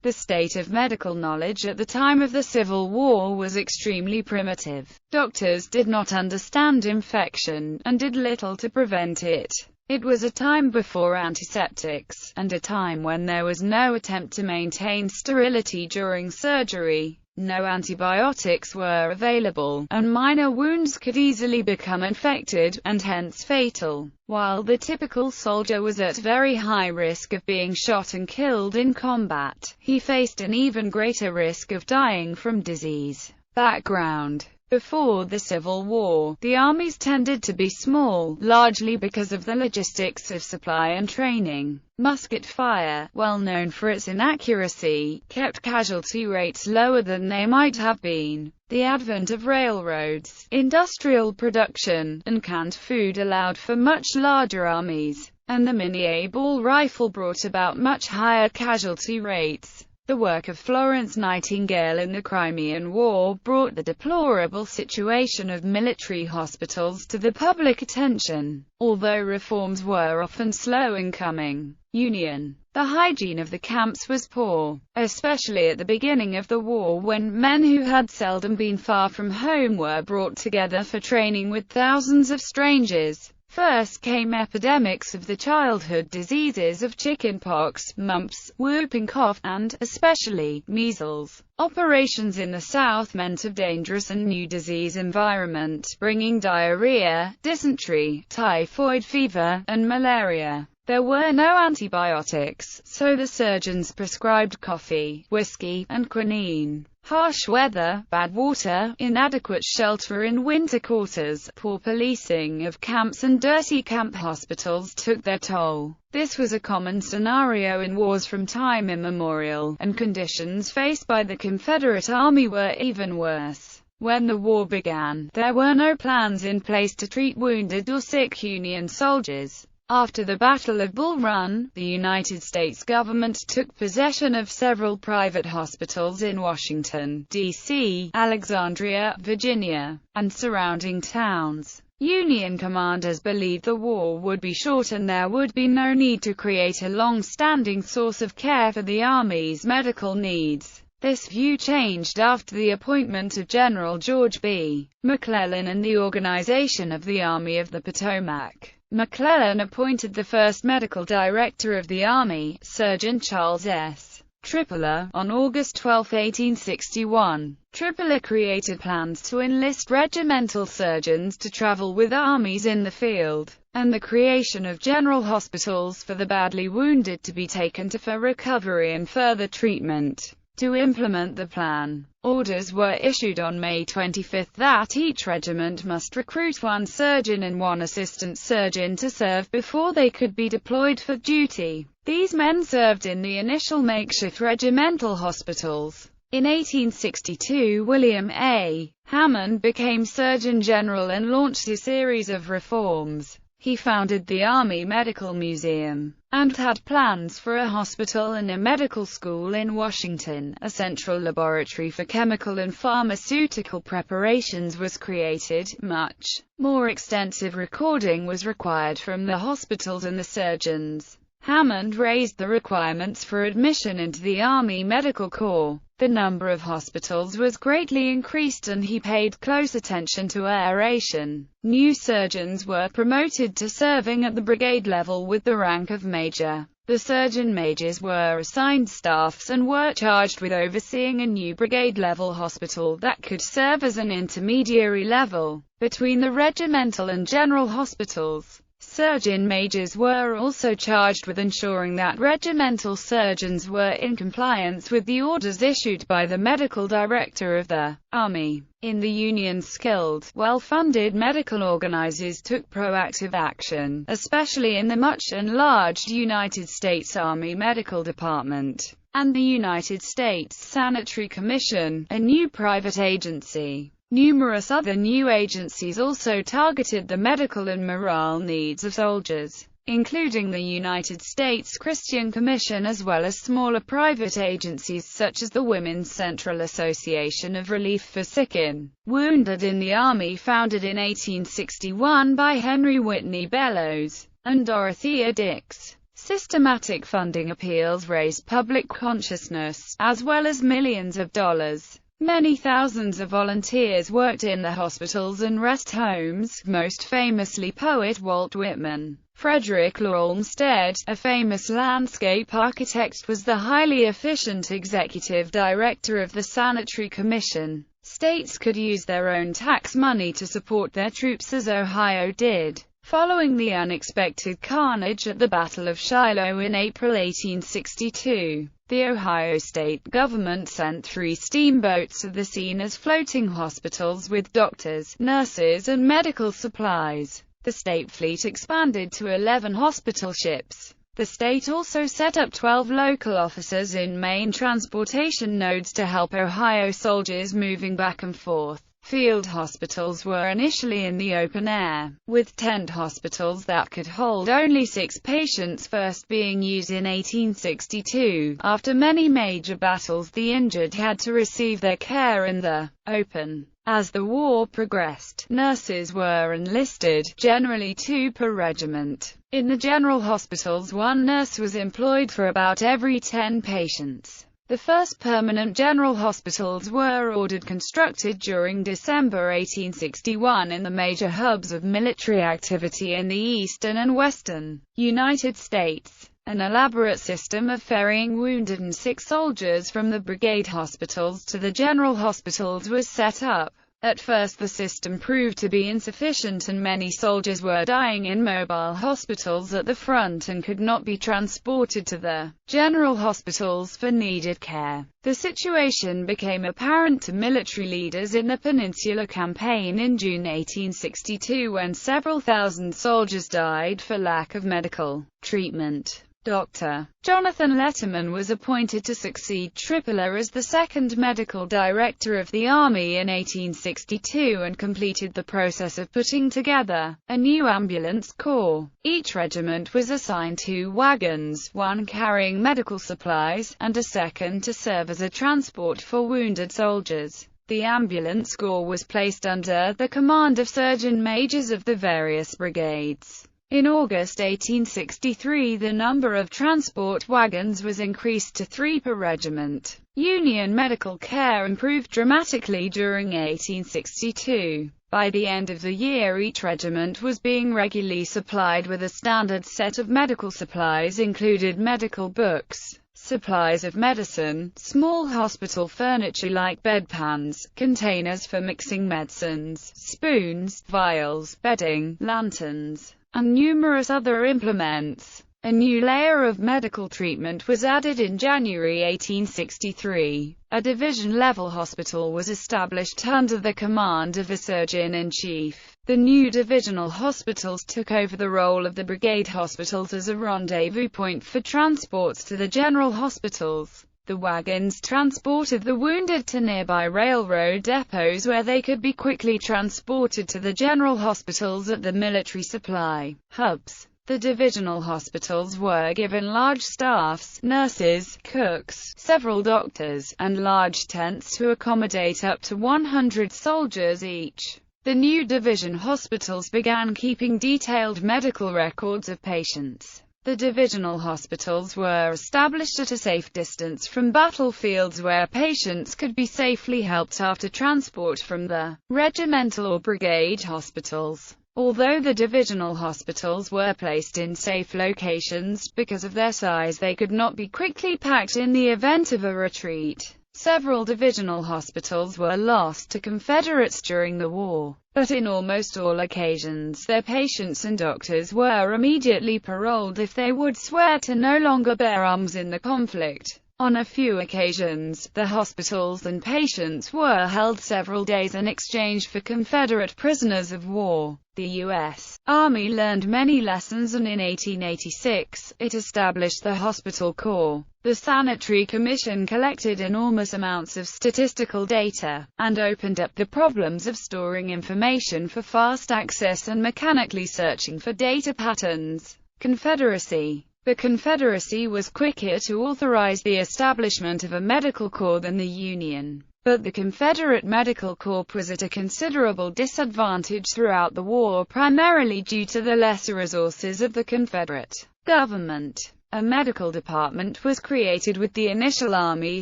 The state of medical knowledge at the time of the Civil War was extremely primitive. Doctors did not understand infection, and did little to prevent it. It was a time before antiseptics, and a time when there was no attempt to maintain sterility during surgery. No antibiotics were available, and minor wounds could easily become infected, and hence fatal. While the typical soldier was at very high risk of being shot and killed in combat, he faced an even greater risk of dying from disease. Background: before the Civil War, the armies tended to be small, largely because of the logistics of supply and training. Musket fire, well known for its inaccuracy, kept casualty rates lower than they might have been. The advent of railroads, industrial production, and canned food allowed for much larger armies, and the mini-ball rifle brought about much higher casualty rates. The work of Florence Nightingale in the Crimean War brought the deplorable situation of military hospitals to the public attention, although reforms were often slow in coming. The hygiene of the camps was poor, especially at the beginning of the war, when men who had seldom been far from home were brought together for training with thousands of strangers. First came epidemics of the childhood diseases of chickenpox, mumps, whooping cough, and, especially, measles. Operations in the South meant a dangerous and new disease environment, bringing diarrhea, dysentery, typhoid fever, and malaria. There were no antibiotics, so the surgeons prescribed coffee, whiskey, and quinine. Harsh weather, bad water, inadequate shelter in winter quarters, poor policing of camps and dirty camp hospitals took their toll. This was a common scenario in wars from time immemorial, and conditions faced by the Confederate Army were even worse. When the war began, there were no plans in place to treat wounded or sick Union soldiers. After the Battle of Bull Run, the United States government took possession of several private hospitals in Washington, D.C., Alexandria, Virginia, and surrounding towns. Union commanders believed the war would be short and there would be no need to create a long-standing source of care for the Army's medical needs. This view changed after the appointment of General George B. McClellan and the organization of the Army of the Potomac. McClellan appointed the first medical director of the Army, Surgeon Charles S. Tripler, on August 12, 1861. Tripler created plans to enlist regimental surgeons to travel with armies in the field, and the creation of general hospitals for the badly wounded to be taken to for recovery and further treatment. To implement the plan, orders were issued on May 25 that each regiment must recruit one surgeon and one assistant surgeon to serve before they could be deployed for duty. These men served in the initial makeshift regimental hospitals. In 1862, William A. Hammond became Surgeon General and launched a series of reforms. He founded the Army Medical Museum, and had plans for a hospital and a medical school in Washington. A central laboratory for chemical and pharmaceutical preparations was created. Much more extensive recording was required from the hospitals and the surgeons. Hammond raised the requirements for admission into the Army Medical Corps. The number of hospitals was greatly increased and he paid close attention to aeration. New surgeons were promoted to serving at the brigade level with the rank of major. The surgeon majors were assigned staffs and were charged with overseeing a new brigade-level hospital that could serve as an intermediary level between the regimental and general hospitals. Surgeon majors were also charged with ensuring that regimental surgeons were in compliance with the orders issued by the medical director of the Army. In the Union, skilled, well-funded medical organizers took proactive action, especially in the much enlarged United States Army Medical Department, and the United States Sanitary Commission, a new private agency. Numerous other new agencies also targeted the medical and morale needs of soldiers, including the United States Christian Commission as well as smaller private agencies such as the Women's Central Association of Relief for Sick and Wounded in the Army, founded in 1861 by Henry Whitney Bellows and Dorothea Dix. Systematic funding appeals raised public consciousness, as well as millions of dollars. Many thousands of volunteers worked in the hospitals and rest homes, most famously poet Walt Whitman. Frederick Law Olmsted, a famous landscape architect, was the highly efficient executive director of the Sanitary Commission. States could use their own tax money to support their troops, as Ohio did. Following the unexpected carnage at the Battle of Shiloh in April 1862, the Ohio state government sent 3 steamboats to the scene as floating hospitals with doctors, nurses, and medical supplies. The state fleet expanded to 11 hospital ships. The state also set up 12 local officers in main transportation nodes to help Ohio soldiers moving back and forth. Field hospitals were initially in the open air, with tent hospitals that could hold only 6 patients first being used in 1862. After many major battles, the injured had to receive their care in the open. As the war progressed, nurses were enlisted, generally 2 per regiment. In the general hospitals, 1 nurse was employed for about every 10 patients. The first permanent general hospitals were ordered constructed during December 1861 in the major hubs of military activity in the eastern and western United States. An elaborate system of ferrying wounded and sick soldiers from the brigade hospitals to the general hospitals was set up. At first the system proved to be insufficient, and many soldiers were dying in mobile hospitals at the front and could not be transported to the general hospitals for needed care. The situation became apparent to military leaders in the Peninsula Campaign in June 1862, when several thousand soldiers died for lack of medical treatment. Dr. Jonathan Letterman was appointed to succeed Tripler as the second medical director of the Army in 1862 and completed the process of putting together a new ambulance corps. Each regiment was assigned 2 wagons, one carrying medical supplies, and a second to serve as a transport for wounded soldiers. The ambulance corps was placed under the command of surgeon majors of the various brigades. In August 1863, the number of transport wagons was increased to 3 per regiment. Union medical care improved dramatically during 1862. By the end of the year, each regiment was being regularly supplied with a standard set of medical supplies, included medical books, supplies of medicine, small hospital furniture like bedpans, containers for mixing medicines, spoons, vials, bedding, lanterns, and numerous other implements. A new layer of medical treatment was added in January 1863. A division-level hospital was established under the command of a surgeon-in-chief. The new divisional hospitals took over the role of the brigade hospitals as a rendezvous point for transports to the general hospitals. The wagons transported the wounded to nearby railroad depots where they could be quickly transported to the general hospitals at the military supply hubs. The divisional hospitals were given large staffs, nurses, cooks, several doctors, and large tents to accommodate up to 100 soldiers each. The new division hospitals began keeping detailed medical records of patients. The divisional hospitals were established at a safe distance from battlefields where patients could be safely helped after transport from the regimental or brigade hospitals. Although the divisional hospitals were placed in safe locations, because of their size they could not be quickly packed in the event of a retreat. Several divisional hospitals were lost to Confederates during the war, but in almost all occasions their patients and doctors were immediately paroled if they would swear to no longer bear arms in the conflict. On a few occasions, the hospitals and patients were held several days in exchange for Confederate prisoners of war. The U.S. Army learned many lessons, and in 1886, it established the Hospital Corps. The Sanitary Commission collected enormous amounts of statistical data, and opened up the problems of storing information for fast access and mechanically searching for data patterns. Confederacy. The Confederacy was quicker to authorize the establishment of a medical corps than the Union. But the Confederate Medical Corps was at a considerable disadvantage throughout the war, primarily due to the lesser resources of the Confederate government. A medical department was created with the initial Army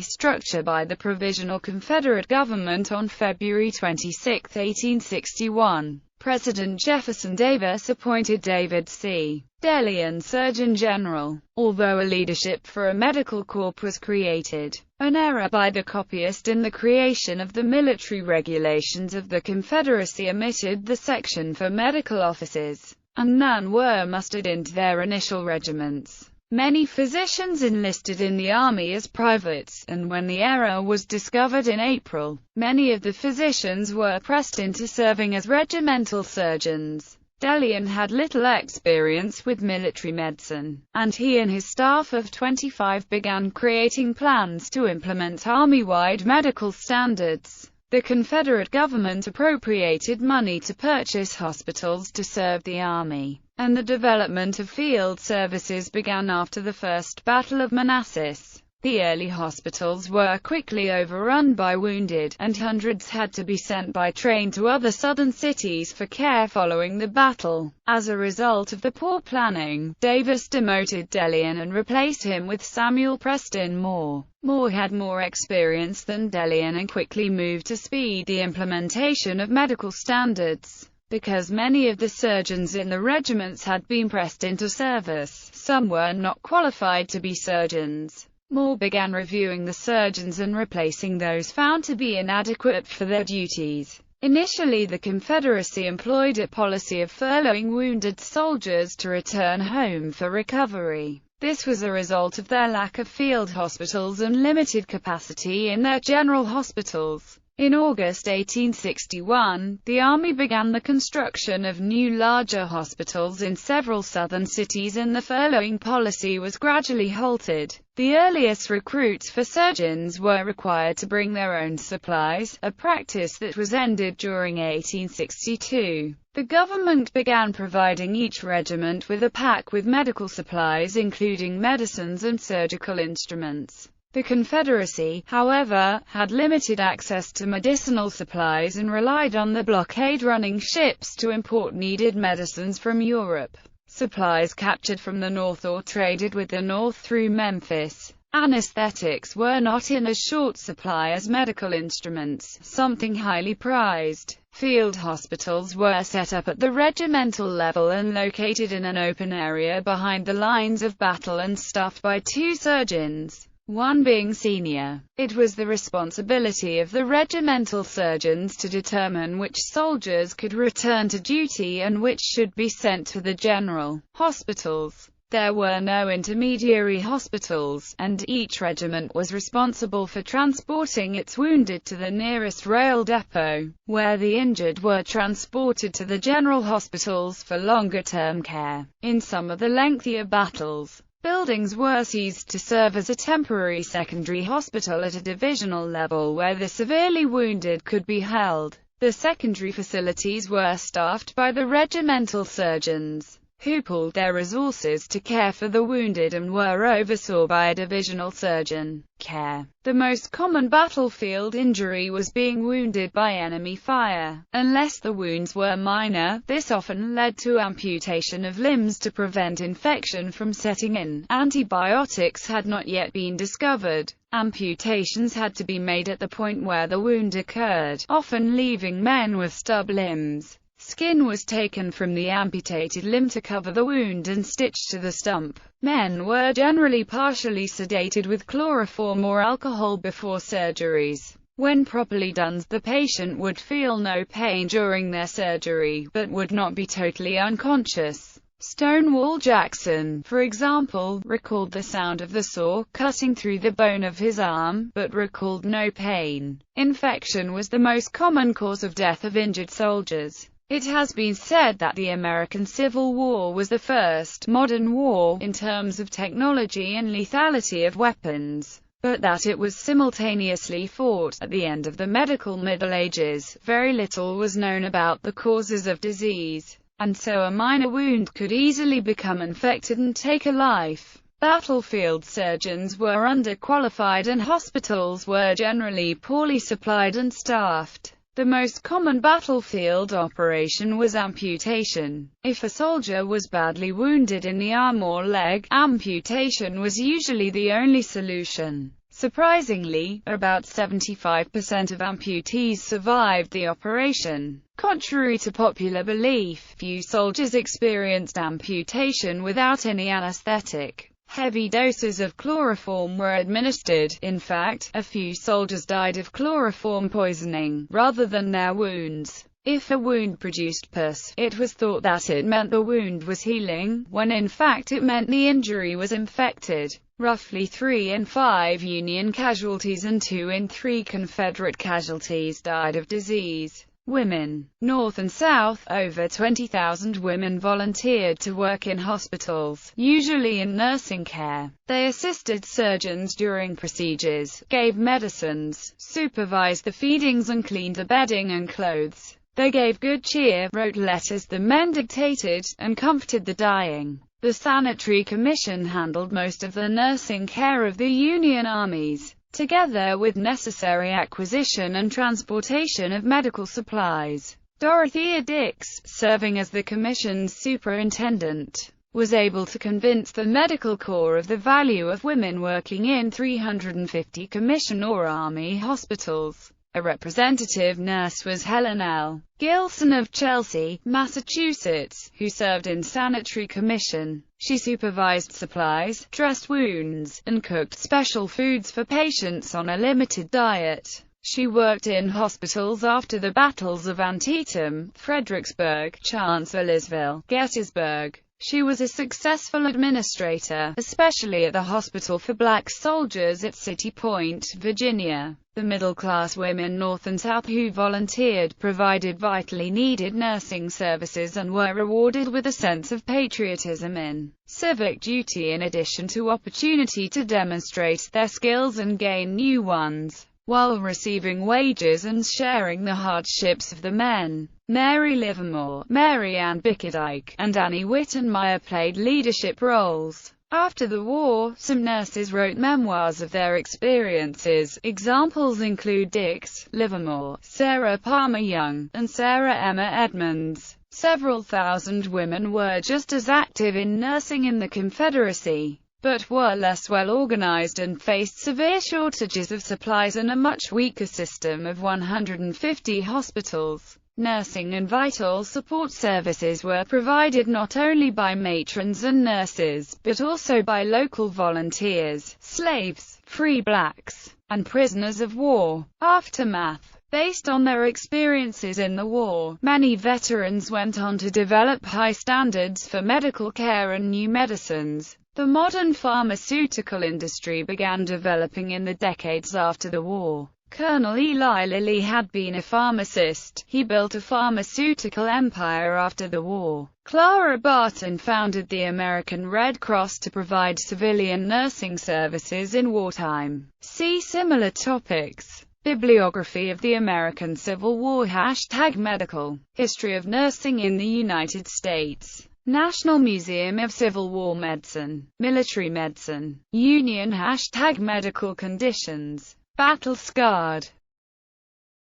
structure by the Provisional Confederate Government on February 26, 1861. President Jefferson Davis appointed David C. Delian Surgeon General. Although a leadership for a medical corps was created, an error by the copyist in the creation of the military regulations of the Confederacy omitted the section for medical officers, and none were mustered into their initial regiments. Many physicians enlisted in the Army as privates, and when the error was discovered in April, many of the physicians were pressed into serving as regimental surgeons. Delian had little experience with military medicine, and he and his staff of 25 began creating plans to implement Army-wide medical standards. The Confederate government appropriated money to purchase hospitals to serve the Army, and the development of field services began after the First Battle of Manassas. The early hospitals were quickly overrun by wounded, and hundreds had to be sent by train to other southern cities for care following the battle. As a result of the poor planning, Davis demoted Delian and replaced him with Samuel Preston Moore. Moore had more experience than Delian and quickly moved to speed the implementation of medical standards. Because many of the surgeons in the regiments had been pressed into service, some were not qualified to be surgeons. Moore began reviewing the surgeons and replacing those found to be inadequate for their duties. Initially, the Confederacy employed a policy of furloughing wounded soldiers to return home for recovery. This was a result of their lack of field hospitals and limited capacity in their general hospitals. In August 1861, the Army began the construction of new larger hospitals in several southern cities, and the furloughing policy was gradually halted. The earliest recruits for surgeons were required to bring their own supplies, a practice that was ended during 1862. The government began providing each regiment with a pack with medical supplies including medicines and surgical instruments. The Confederacy, however, had limited access to medicinal supplies and relied on the blockade-running ships to import needed medicines from Europe. Supplies captured from the North or traded with the North through Memphis. Anesthetics were not in as short supply as medical instruments, something highly prized. Field hospitals were set up at the regimental level and located in an open area behind the lines of battle and staffed by 2 surgeons, one being senior. It was the responsibility of the regimental surgeons to determine which soldiers could return to duty and which should be sent to the general hospitals. There were no intermediary hospitals, and each regiment was responsible for transporting its wounded to the nearest rail depot, where the injured were transported to the general hospitals for longer-term care. In some of the lengthier battles, buildings were seized to serve as a temporary secondary hospital at a divisional level where the severely wounded could be held. The secondary facilities were staffed by the regimental surgeons, who pooled their resources to care for the wounded and were oversaw by a divisional surgeon. Care. The most common battlefield injury was being wounded by enemy fire. Unless the wounds were minor, this often led to amputation of limbs to prevent infection from setting in. Antibiotics had not yet been discovered. Amputations had to be made at the point where the wound occurred, often leaving men with stub limbs. Skin was taken from the amputated limb to cover the wound and stitched to the stump. Men were generally partially sedated with chloroform or alcohol before surgeries. When properly done, the patient would feel no pain during their surgery, but would not be totally unconscious. Stonewall Jackson, for example, recalled the sound of the saw cutting through the bone of his arm, but recalled no pain. Infection was the most common cause of death of injured soldiers. It has been said that the American Civil War was the first modern war in terms of technology and lethality of weapons, but that it was simultaneously fought at the end of the medical Middle Ages. Very little was known about the causes of disease, and so a minor wound could easily become infected and take a life. Battlefield surgeons were underqualified and hospitals were generally poorly supplied and staffed. The most common battlefield operation was amputation. If a soldier was badly wounded in the arm or leg, amputation was usually the only solution. Surprisingly, about 75% of amputees survived the operation. Contrary to popular belief, few soldiers experienced amputation without any anesthetic. Heavy doses of chloroform were administered. In fact, a few soldiers died of chloroform poisoning, rather than their wounds. If a wound produced pus, it was thought that it meant the wound was healing, when in fact it meant the injury was infected. Roughly 3 in 5 Union casualties and 2 in 3 Confederate casualties died of disease. Women. North and South, over 20,000 women volunteered to work in hospitals, usually in nursing care. They assisted surgeons during procedures, gave medicines, supervised the feedings and cleaned the bedding and clothes. They gave good cheer, wrote letters the men dictated, and comforted the dying. The Sanitary Commission handled most of the nursing care of the Union armies, together with necessary acquisition and transportation of medical supplies. Dorothea Dix, serving as the Commission's superintendent, was able to convince the Medical Corps of the value of women working in 350 Commission or Army hospitals. A representative nurse was Helen L. Gilson of Chelsea, Massachusetts, who served in Sanitary Commission. She supervised supplies, dressed wounds, and cooked special foods for patients on a limited diet. She worked in hospitals after the battles of Antietam, Fredericksburg, Chancellorsville, Gettysburg. She was a successful administrator, especially at the Hospital for Black Soldiers at City Point, Virginia. The middle-class women North and South who volunteered provided vitally needed nursing services and were rewarded with a sense of patriotism in civic duty in addition to opportunity to demonstrate their skills and gain new ones, while receiving wages and sharing the hardships of the men. Mary Livermore, Mary Ann Bickerdike, and Annie Wittenmeyer played leadership roles. After the war, some nurses wrote memoirs of their experiences. Examples include Dix, Livermore, Sarah Palmer Young, and Sarah Emma Edmonds. Several thousand women were just as active in nursing in the Confederacy, but were less well organized and faced severe shortages of supplies and a much weaker system of 150 hospitals. Nursing and vital support services were provided not only by matrons and nurses, but also by local volunteers, slaves, free blacks, and prisoners of war. Aftermath. Based on their experiences in the war, many veterans went on to develop high standards for medical care and new medicines. The modern pharmaceutical industry began developing in the decades after the war. Colonel Eli Lilly had been a pharmacist. He built a pharmaceutical empire after the war. Clara Barton founded the American Red Cross to provide civilian nursing services in wartime. See similar topics. Bibliography of the American Civil War # Medical History of Nursing in the United States. National Museum of Civil War Medicine. Military Medicine. Union # Medical Conditions. Battle-scarred.